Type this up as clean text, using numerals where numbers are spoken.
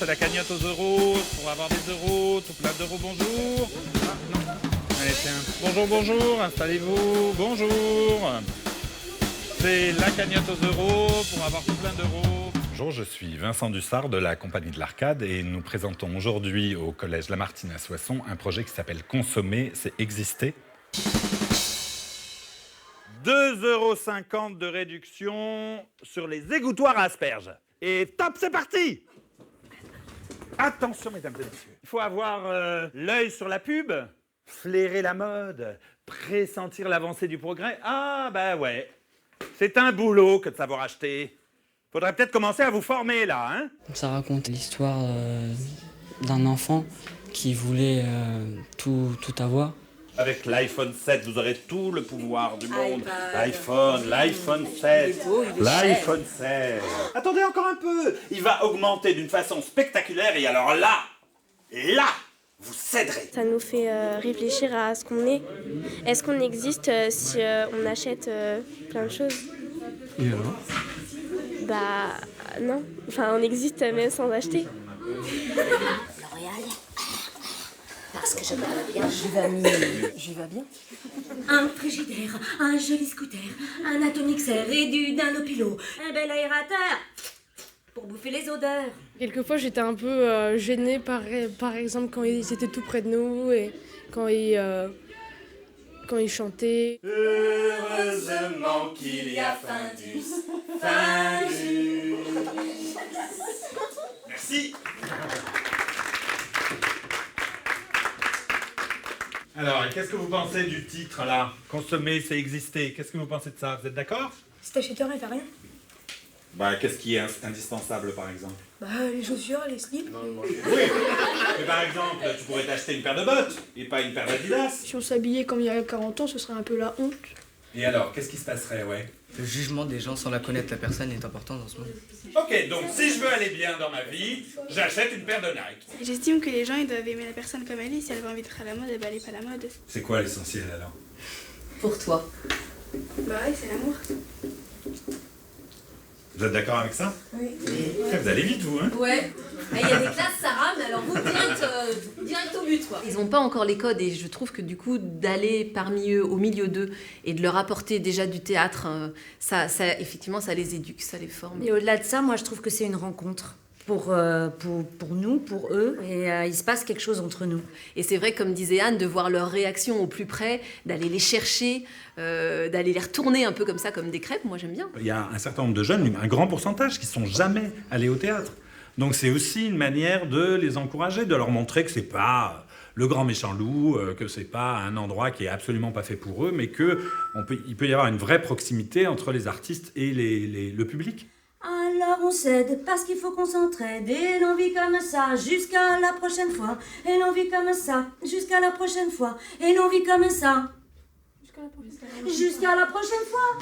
c'est la cagnotte aux euros, pour avoir des euros, tout plein d'euros, bonjour. Ah, non. Allez, tiens. Bonjour, bonjour, installez-vous, bonjour. C'est la cagnotte aux euros, pour avoir tout plein d'euros. Bonjour, je suis Vincent Dussard de la Compagnie de l'Arcade et nous présentons aujourd'hui au Collège Lamartine à Soissons un projet qui s'appelle Consommer, c'est exister. 2,50 € de réduction sur les égouttoirs à asperges. Et top, c'est parti! Attention, mesdames et messieurs. Il faut avoir l'œil sur la pub, flairer la mode, pressentir l'avancée du progrès. Ah, bah ouais. C'est un boulot que de savoir acheter. Faudrait peut-être commencer à vous former, là, hein? Ça raconte l'histoire d'un enfant qui voulait tout avoir. Avec l'iPhone 7, vous aurez tout le pouvoir du monde. L'iPhone 7. L'iPhone 7. Attendez encore un peu. Il va augmenter d'une façon spectaculaire et alors là, vous céderez. Ça nous fait réfléchir à ce qu'on est. Est-ce qu'on existe si on achète plein de choses? Et alors? Bah non. Enfin, on existe même sans acheter. L'Oréal. Parce que je me vois bien. J'y vais bien. Un frigidaire, un joli scooter, un atomixer et d'un lopilo, un bel aérateur pour bouffer les odeurs. Quelquefois, j'étais un peu gênée par exemple quand ils étaient tout près de nous et quand ils chantaient. Heureusement qu'il y a Findus. Merci. Alors, qu'est-ce que vous pensez du titre là? Consommer, c'est exister. Qu'est-ce que vous pensez de ça? Vous êtes d'accord? Si t'achètes rien, t'as rien. Bah, qu'est-ce qui est indispensable par exemple? Bah, les chaussures, les slips. Oui. Mais par exemple, tu pourrais t'acheter une paire de bottes et pas une paire d'Adidas. Si on s'habillait comme il y a 40 ans, ce serait un peu la honte. Et alors, qu'est-ce qui se passerait, ouais? Le jugement des gens sans la connaître, la personne, est important dans ce monde. Ok, donc si je veux aller bien dans ma vie, j'achète une paire de Nike. J'estime que les gens ils doivent aimer la personne comme elle est. Si elle veut envie d'être à la mode, elle n'est pas à la mode. C'est quoi l'essentiel alors? Pour toi. Bah ouais, c'est l'amour. Vous êtes d'accord avec ça? Oui. Vous allez vite, vous, hein? Ouais. Il y a des classes, Sarah, mais alors vous, direct au but, quoi. Ils n'ont pas encore les codes et je trouve que du coup, d'aller parmi eux, au milieu d'eux, et de leur apporter déjà du théâtre, ça effectivement, ça les éduque, ça les forme. Et au-delà de ça, moi, je trouve que c'est une rencontre pour nous, pour eux, et il se passe quelque chose entre nous. Et c'est vrai, comme disait Anne, de voir leurs réactions au plus près, d'aller les chercher, d'aller les retourner un peu comme ça, comme des crêpes, moi j'aime bien. Il y a un certain nombre de jeunes, un grand pourcentage, qui ne sont jamais allés au théâtre. Donc c'est aussi une manière de les encourager, de leur montrer que c'est pas le grand méchant loup, que c'est pas un endroit qui est absolument pas fait pour eux, mais qu'il peut y avoir une vraie proximité entre les artistes et le public. Alors on cède parce qu'il faut qu'on s'entraide et l'on vit comme ça jusqu'à la prochaine fois. Et l'on vit comme ça jusqu'à la prochaine fois. Et l'on vit comme ça jusqu'à la prochaine fois.